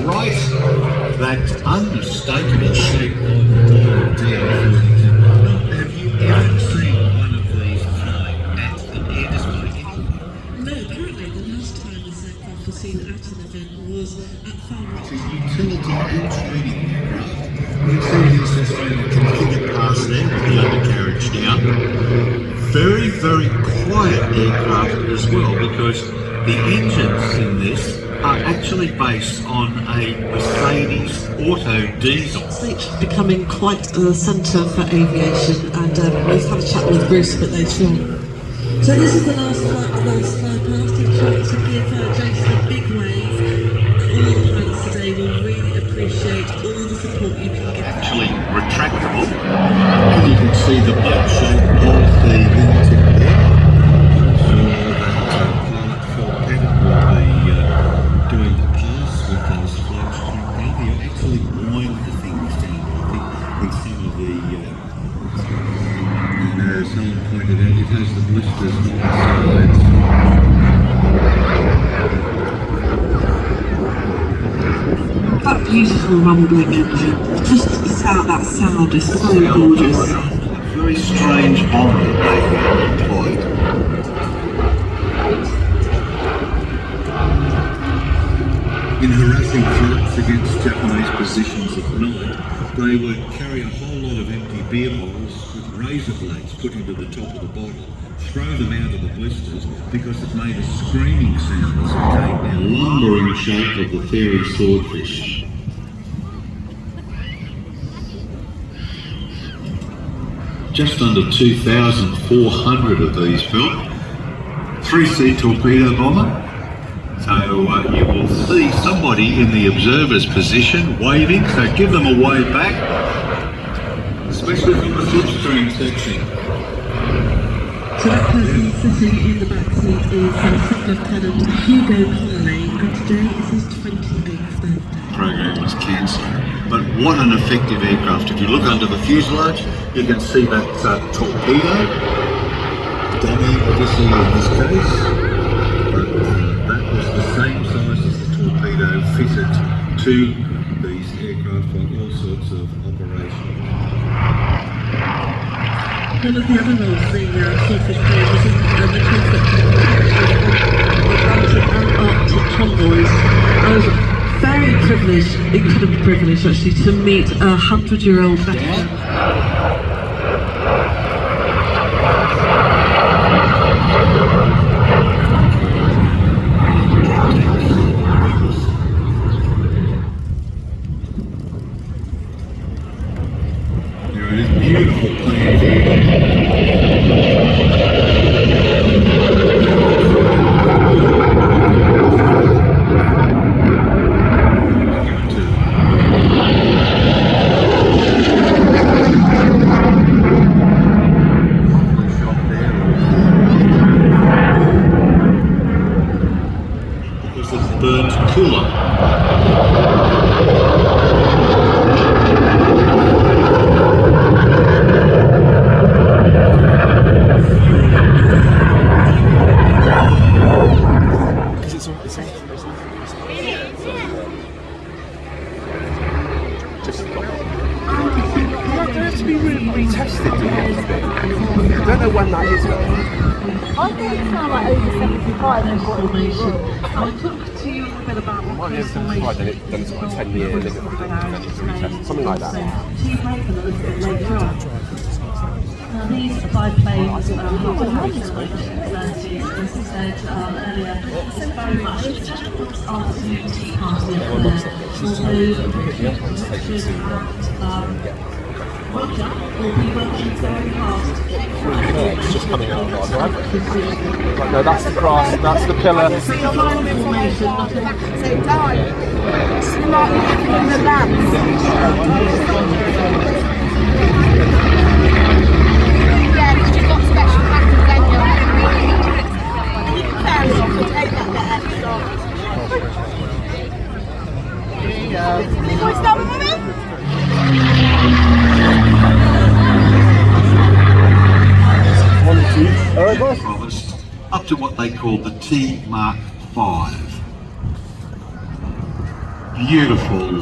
Right, that unmistakable shape of oil deer. Have you ever seen one of these flying at an air display? No, apparently the last time this aircraft was seen at an event was at Farm. It's a utility and training aircraft. You can see the SS training configured past there with the undercarriage down. Very, very quiet aircraft as well, because the engines in this are actually based on a Mercedes auto diesel. It's becoming quite a centre for aviation, and we've had a chat with Bruce a bit later on. So this is the last fly past. I'd like to give Jason a big wave. All the pilots today will really appreciate all the support you can give. Actually retractable, and you can see the butt shape of the wingtip there. I'm sure that pilot Phil Pettit will be doing the pass with those flaps through there. You actually wind the things down, I think, in some of the, as someone pointed out, it has the blisters on the sides. That beautiful rumbling engine, just that sound is so gorgeous. A very strange bomb that they employed. In harassing flights against Japanese positions at night, they would carry a whole lot of empty beer bottles with razor blades put into the top of the bottle, throw them out of the blisters because it made a screaming sound as it came down, lumbering shape of the fairy swordfish. Just under 2,400 of these built. 3C torpedo bomber. So you will see somebody in the observer's position waving, so give them a wave back, especially from the slipstream section. So that person sitting in the back seat is Sub Lieutenant Hugo Connolly, and today is his 28th birthday. Program was cancelled. But what an effective aircraft. If you look under the fuselage, you can see that torpedo, dummy obviously in this case, but that was the same size as the torpedo fitted to these aircraft for all sorts of operations. One of the other roles the Swordfish played was in the concept of Atlantic and Arctic convoys. I was very privileged, incredibly privileged actually, to meet a 100-year-old veteran. There it is, beautiful plane view. Burnt cooler. To be retested, do you? I don't know when that is. I think it's now like over 75 and what it is. I talked to you a bit about what Might be over 75, then it's like a 10-year limit, then it's retested, something like that. She's hoping a little bit later on. These 5 planes have been recently, as I said earlier, it's very much opportunity party up there. Roger will be working very hard. It's just coming out of our drive. Right, no, that's the grass, that's the pillar. So darling, it's like looking in the lamps. Yeah, because you've got special patterns, then you're you can carry on and take that bit extra. Here you go. You want to start with Mummy? One, two, All right, boss. promised, up to what they call the T Mark 5. Beautiful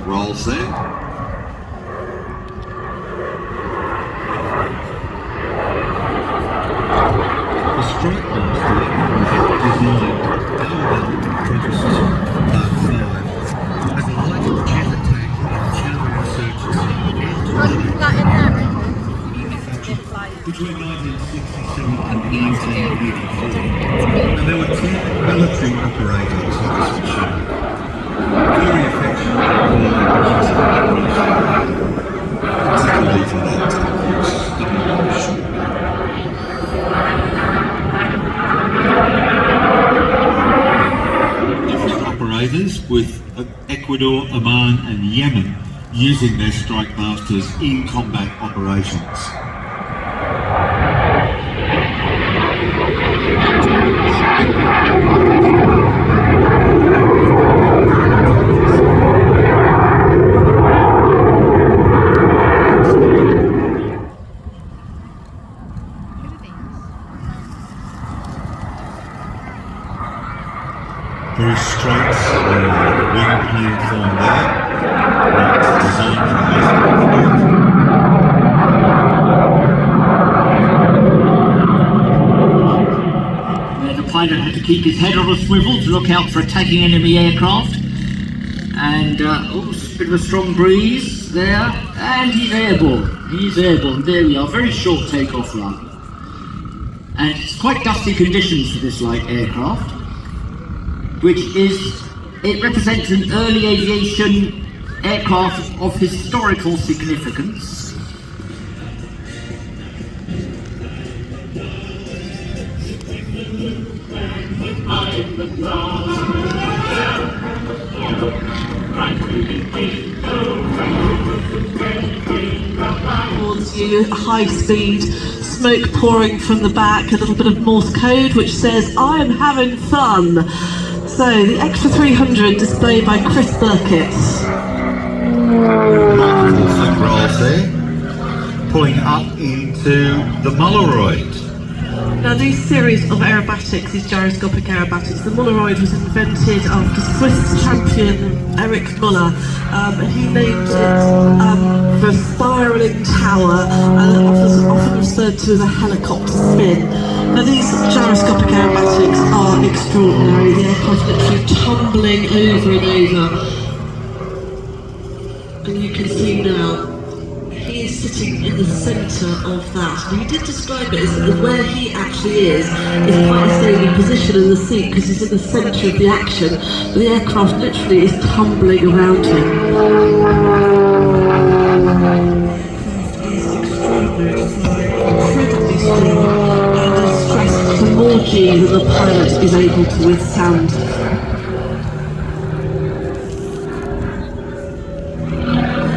rolls there. The Strike Master was designed produced Mark 5 as a light jet attack and counterinsurgency Like in there. between 1967 and 1984. And there were 10 military operators on this machine. Very effective, particularly for that demolition. Different operators with Ecuador, Oman and Yemen using their Strike Masters in combat operations. Very straight wing platform there. That's designed for The pilot had to keep his head on a swivel to look out for attacking enemy aircraft. And, a bit of a strong breeze there. And he's airborne. He's airborne. There we are. Very short takeoff run. And it's quite dusty conditions for this light aircraft, it represents an early aviation aircraft of historical significance. Towards you, high speed, smoke pouring from the back, a little bit of Morse code which says, "I am having fun." So, the Extra 300 displayed by Chris Burkett. Some rolls there, pulling up into the Mullaroid. Now these series of aerobatics, these gyroscopic aerobatics, the Mullaroid was invented after Swiss champion Erich Muller, and he named it for a spiralling tower, often referred to as a helicopter spin. Now these gyroscopic aerobatics are extraordinary, the aircraft literally tumbling over and over. And you can see now, he is sitting in the centre of that. And he did describe it as where he actually is quite a saving position in the seat because he's in the centre of the action. But the aircraft literally is tumbling around him. The aircraft is extraordinary to fly, incredibly strong, and is stressed to more G than the pilot is able to withstand.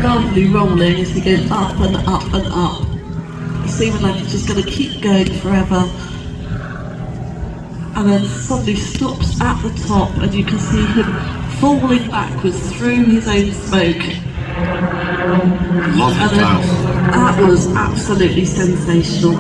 Lovely rolling as he goes up and up and up. Seeming like it's just going to keep going forever. And then suddenly stops at the top and you can see him falling backwards through his own smoke. Lovely tail. That was absolutely sensational.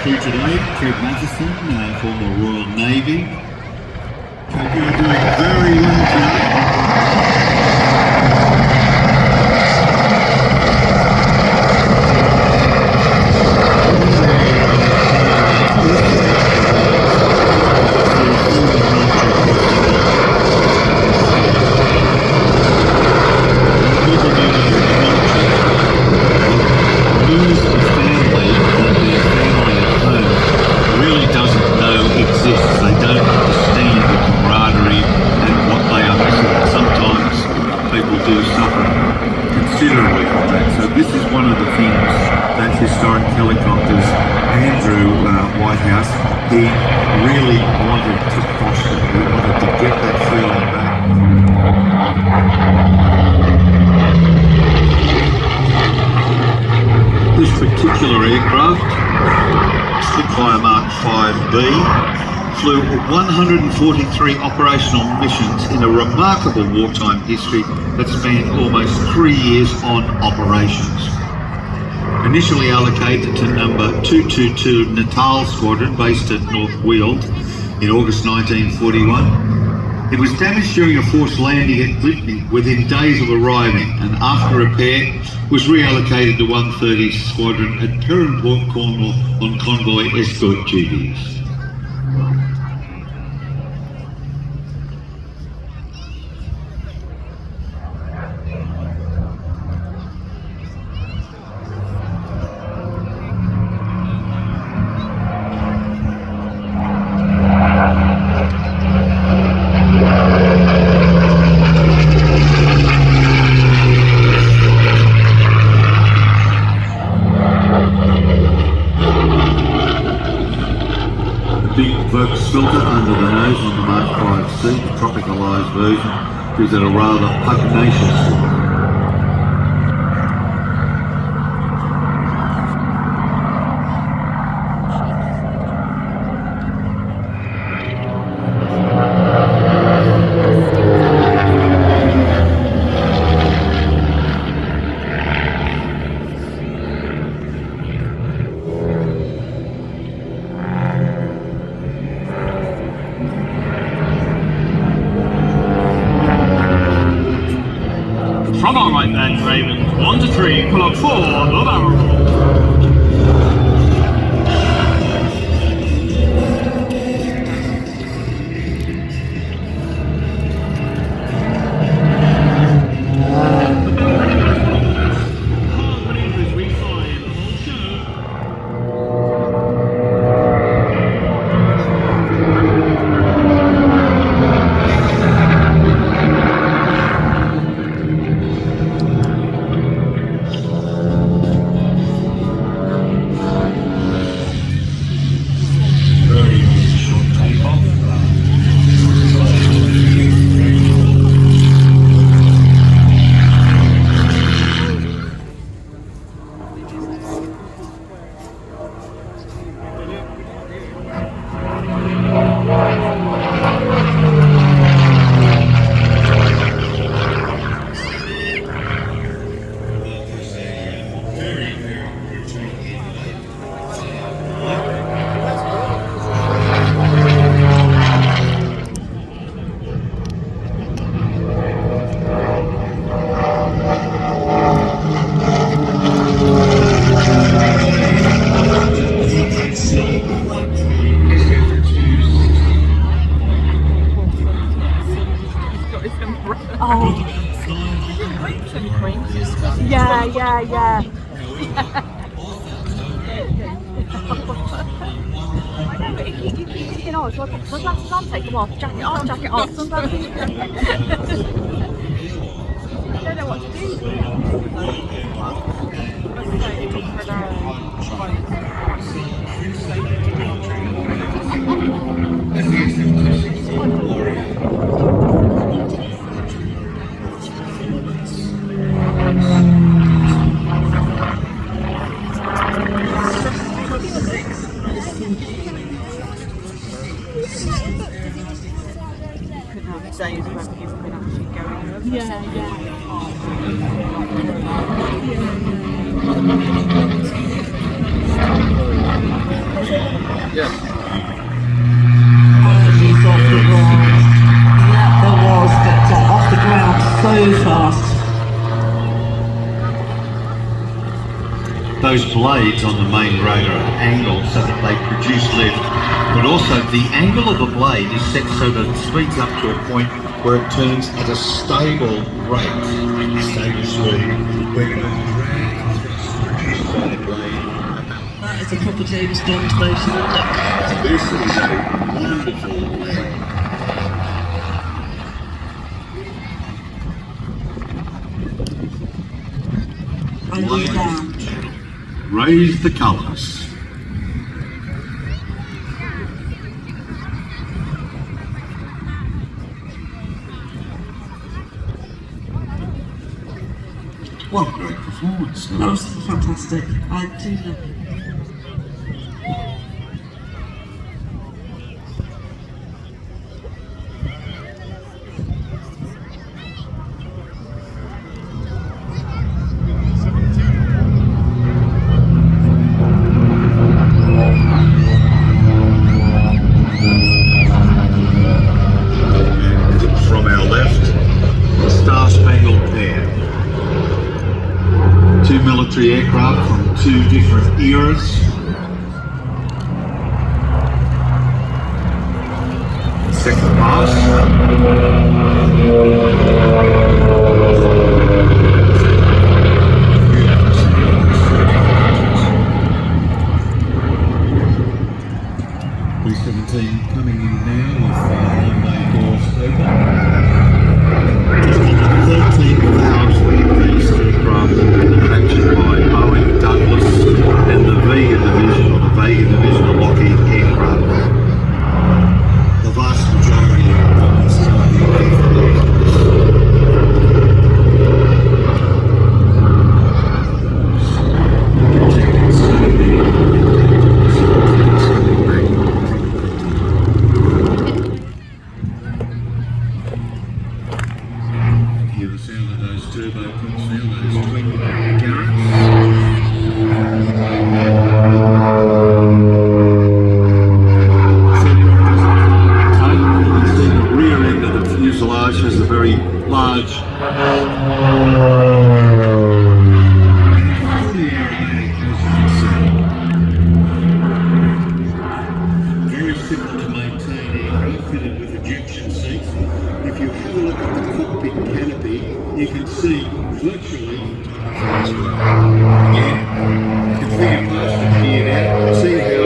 crew today, Fred Matheson, former Royal Navy. Hope you're doing very well lose a family that their family at home really doesn't know exists. They don't understand the camaraderie and what they are missing. Sometimes people do suffer considerably from that. So this is one of the things that Historic Helicopters, Andrew Whitehouse, he really wanted to foster. He wanted to get that feeling back. This particular aircraft, Spitfire Mark 5B, flew 143 operational missions in a remarkable wartime history that spanned almost 3 years on operations. Initially allocated to number 222 Natal Squadron based at North Weald in August 1941, it was damaged during a forced landing at Brittany within days of arriving, and after repair was reallocated to 130 Squadron at Perranporth, Cornwall on convoy escort duties. Big Vokes filter under the nose on the Mark 5C, the tropicalised version, gives it a rather pugnacious look. From our right then, Raven, 1 to 3, pull up 4, the barrel. Yeah. You know, so I put sunglasses on, take them off, jacket on, sunglasses. I don't know what to do. Days when people can actually go in. Yeah. those blades on the main rotor are angled so that they produce lift, but also the angle of the blade is set so that it speeds up to a point where it turns at a stable rate, stable speed. When drag and thrust produced by the blade about. That is a proper James Bond motion. Look. This is a wonderful leg. I go down. Raise the colours. What a great performance. That was fantastic. I do love it. From our left, the Star-Spangled Pair. Two military aircraft from two different eras. Second pass. B-17 coming in now with one-way doors open. Just under 13,000 of these aircraft manufactured by Boeing, Douglas and the Vega Division of Lockheed Aircraft. The vast majority of them are still hear the sound of those turbo props now, those twin Garretts. You can see the rear end of the fuselage has a very large very simple to maintain aircraft fitted with ejection seats. If you have a look at the cockpit canopy, you can see virtually again, configure past the gear now, see how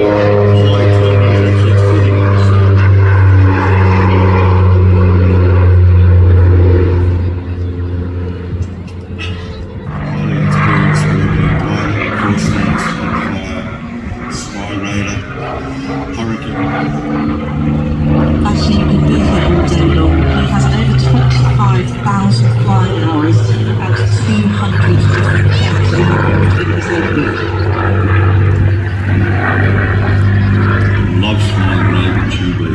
high Tony is actually sitting on the side. Highly experienced Olympic pilot, Course Spy Raider, Hurricane. Actually, you can be here all day long. He has over 25,000 flying hours and 200 different jobs in his logbook. Loves flying around tubely.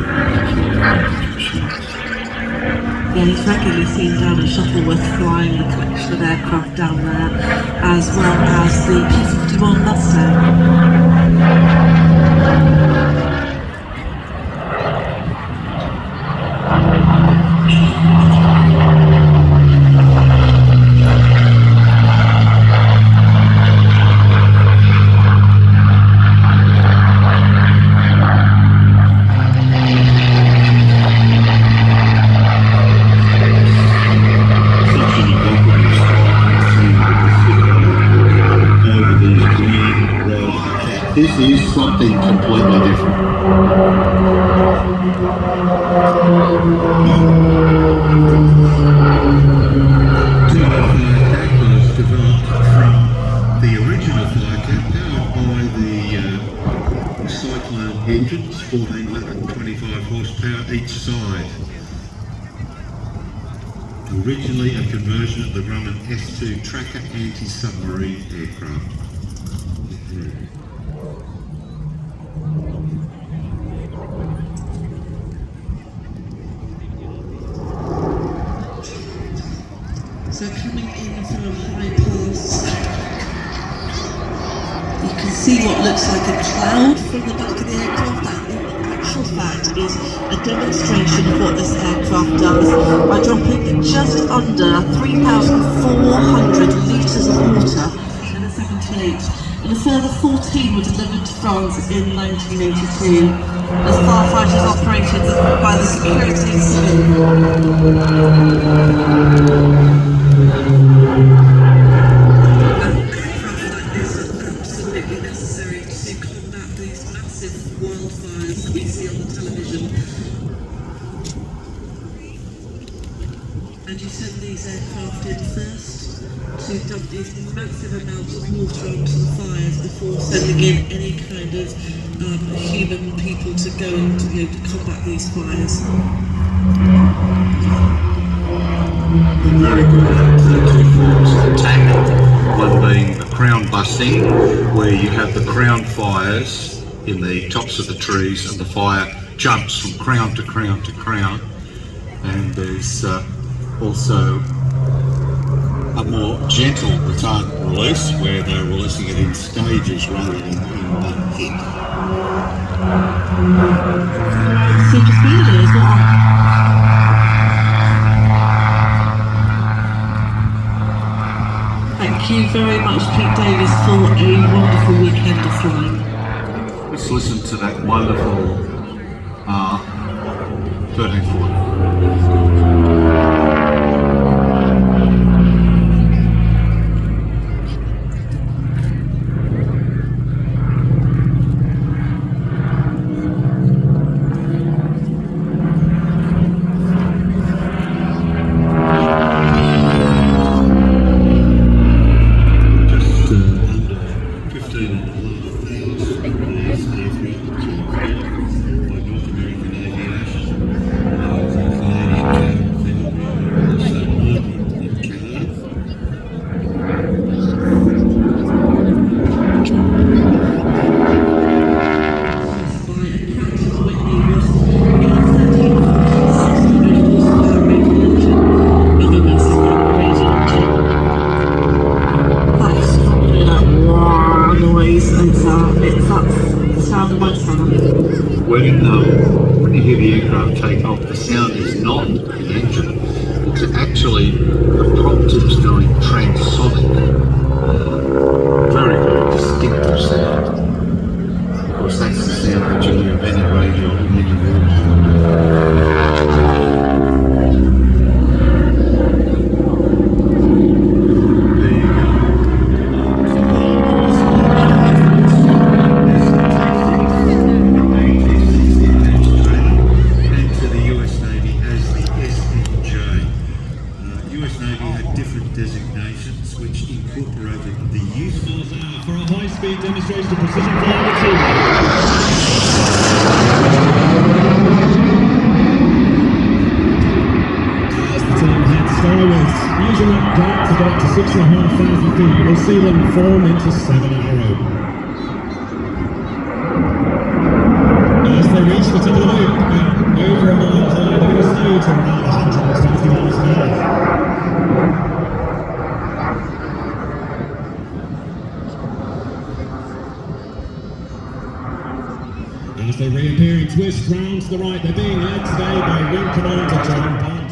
Yeah, he's regularly seen down at Shuttleworth flying a collection of aircraft down there, as well as the P-51 Mustang. This is something completely different. Firecat was developed from the original Firecat, powered by the Cyclone engines, 1425 horsepower each side. Originally a conversion of the Grumman S2 Tracker anti-submarine aircraft. So coming in from a high pass, you can see what looks like a cloud from the back of the aircraft. That in actual fact is a demonstration of what this aircraft does by dropping just under 3,400 litres of water in a 78 and a further 14 were delivered to France in 1982 as firefighters operated by the security civil. Aircraft like this are absolutely necessary to combat these massive wildfires that we see on the television. And you send these aircraft in first to dump these massive amounts of water onto the fires before sending in any kind of human people to go and to combat these fires. Very good. Two forms of attack. One being the crown busting, where you have the crown fires in the tops of the trees and the fire jumps from crown to crown to crown. And there's also a more gentle retardant release, where they're releasing it in stages rather than in one hit. Super speedy as well. Thank you very much, Pete Davis, for a wonderful weekend of flying. Let's listen to that wonderful 1340. When you hear the aircraft take off, the sound is not the engine, it's actually the prompters going transonic. Very, very distinctive sound. Of course, that's the sound that you hear of any radio in any room. Designations which incorporated the use for a high-speed demonstration of precision flying achievement. As the team heads skywards, using that gap to get to 6,500 feet, we'll see them form into 7 in a row. As they reach the top of the loop, over a mile high, they're going to slow to around 120 miles an hour. As they reappear and twist round to the right, they're being led today by Wing Commander John Pond.